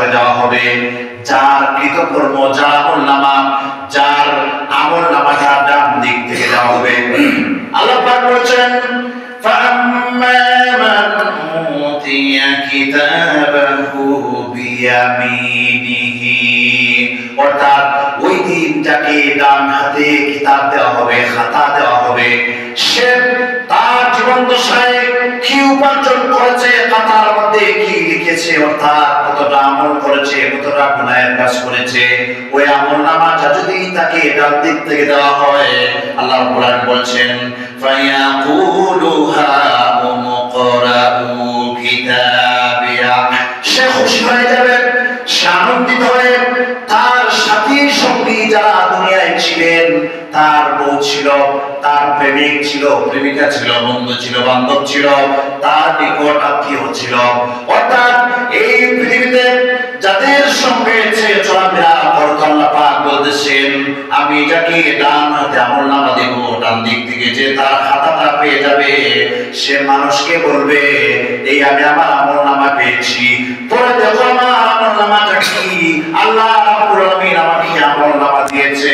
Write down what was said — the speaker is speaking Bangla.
করে দেওয়া হবে। যার কৃতকর্ম, যার আমলনামাটা ডান দিক থেকে দেওয়া হবে। আল্লাহ পাক বলেছেন فَأَمَّا مَنْ أُوتِيَ كِتَابَهُ بِيَمِينِهِ, অর্থাৎ ওই দিন যাকে ডান হাতে কিতাব দেওয়া হবে, খাতা দেওয়া হবে, সে তার জীবন দশায় কি উপার্জন করেছে, খাতার মধ্যে কি লিখেছে, অর্থাৎ কতটা আমল করেছে, কতটা গুনাহের কাজ করেছে, ওই আমলনামাটা যদি তাকে ডান দিক থেকে দেওয়া হয়, আল্লাহ কোরআন বলছেন ফায়াকুলু হাউম ইকরাউ কিতাবিয়া, সে খুশি হয়ে যাবে, সে আনন্দিত হয়ে তার সাথী সঙ্গী যারা দুনিয়ায় ছিলেন, তার বউ ছিল, তার প্রেমিক ছিল, প্রেমিকা ছিল, বন্ধু ছিল, বান্ধব ছিল, তার নিকট আত্মীয় ছিল, অর্থাৎ এই পৃথিবীতে যাদের সঙ্গে চলাফেরা করত, আল্লাহ পাক বলতেছেন আমি যাকে ডান হাতে আমলনামা দেব, ডান দিক থেকে যে তার খাতাটা পেয়ে যাবে, সে মানুষকে বলবে এই আমি আমার আমলনামা পেয়েছি, পরে দেখো আমার আমলনামাটা কি, আল্লাহ রাব্বুল আলামিন আমাকে আমলনামা দিয়েছে।